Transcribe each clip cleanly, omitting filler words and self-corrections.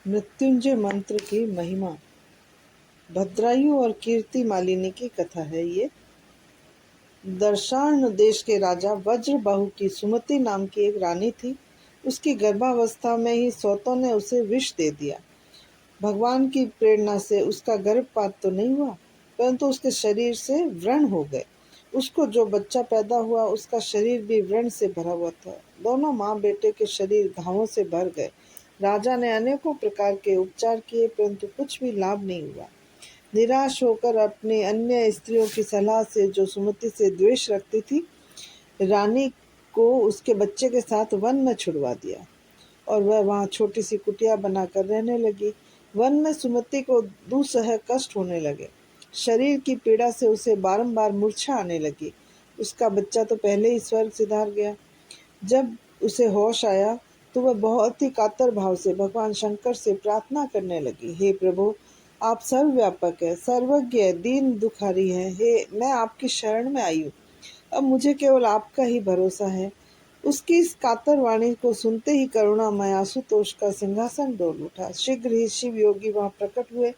मृत्युंजय मंत्र की महिमा। भद्रायु और कीर्ति मालिनी की कथा है ये। दर्शार्ण देश के राजा वज्रबाहु की सुमति नाम की एक रानी थी। उसकी गर्भावस्था में ही सौतों ने उसे विष दे दिया। भगवान की प्रेरणा से उसका गर्भपात तो नहीं हुआ, परंतु उसके शरीर से व्रण हो गए। उसको जो बच्चा पैदा हुआ उसका शरीर भी व्रण से भरा हुआ था। दोनों माँ बेटे के शरीर घावों से भर गए। राजा ने अनेकों प्रकार के उपचार किए, परंतु कुछ भी लाभ नहीं हुआ। निराश होकर अपनी अन्य स्त्रियों की सलाह से, जो सुमति से द्वेष रखती थी, रानी को उसके बच्चे के साथ वन में छुड़वा दिया और वह वहां छोटी सी कुटिया बनाकर रहने लगी। वन में सुमति को दुसह कष्ट होने लगे। शरीर की पीड़ा से उसे बारंबार मूर्छा आने लगी। उसका बच्चा तो पहले ही स्वर्ग सिधार गया। जब उसे होश आया तो वह बहुत ही कातर भाव से भगवान शंकर से प्रार्थना करने लगी, हे प्रभु, आप सर्वव्यापक है, सर्वज्ञ है, दीन दुखारी है। हे, मैं आपकी शरण में आई हूँ। अब मुझे केवल आपका ही भरोसा है। उसकी इस कातर वाणी को सुनते ही करुणामय आशुतोष का सिंहासन डोल उठा। शीघ्र ही शिव योगी वहां प्रकट हुए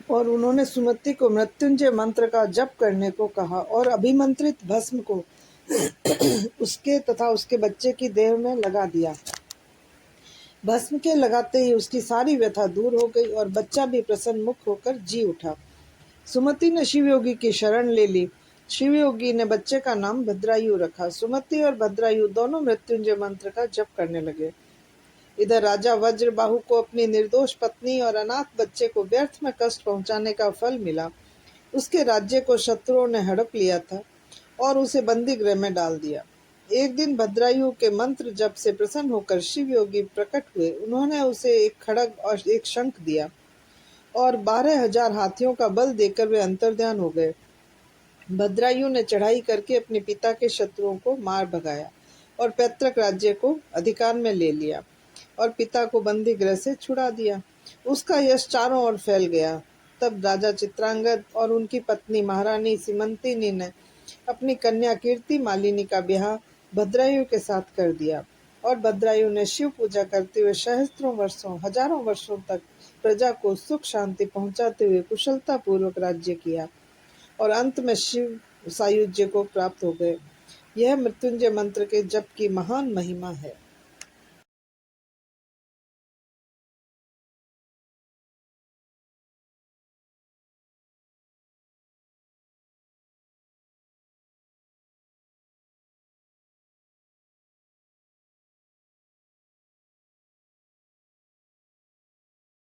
और उन्होंने सुमति को मृत्युंजय मंत्र का जप करने को कहा और अभिमंत्रित भस्म को उसके तथा उसके बच्चे की देह में लगा दिया। भस्म के लगाते ही उसकी सारी व्यथा दूर हो गई और बच्चा भी प्रसन्न मुख होकर जी उठा। सुमति ने शिवयोगी की शरण ले ली। शिवयोगी ने बच्चे का नाम भद्रायु रखा। सुमति और भद्रायु दोनों मृत्युंजय मंत्र का जप करने लगे। इधर राजा वज्रबाहु को अपनी निर्दोष पत्नी और अनाथ बच्चे को व्यर्थ में कष्ट पहुंचाने का फल मिला। उसके राज्य को शत्रुओं ने हड़प लिया था और उसे बंदी गृह में डाल दिया। एक दिन भद्रायु के मंत्र जप से प्रसन्न होकर शिव योगी प्रकट हुए। उन्होंने उसे एक खड्ग और एक शंख दिया और 12,000 हाथियों का बल देकर वे अंतर्ध्यान हो गए। भद्रायु ने चढ़ाई करके अपने पिता के शत्रुओं को मार भगाया और पैतृक राज्य को अधिकार में ले लिया और पिता को बंदी गृह से छुड़ा दिया। उसका यश चारों ओर फैल गया। तब राजा चित्रांगद और उनकी पत्नी महारानी सीमंतिनी ने अपनी कन्या कीर्ति मालिनी का ब्याह भद्रायु के साथ कर दिया और भद्रायु ने शिव पूजा करते हुए सहस्त्रों वर्षों, हजारों वर्षों तक प्रजा को सुख शांति पहुंचाते हुए कुशलता पूर्वक राज्य किया और अंत में शिव सायुज्य को प्राप्त हो गए। यह मृत्युंजय मंत्र के जप की महान महिमा है।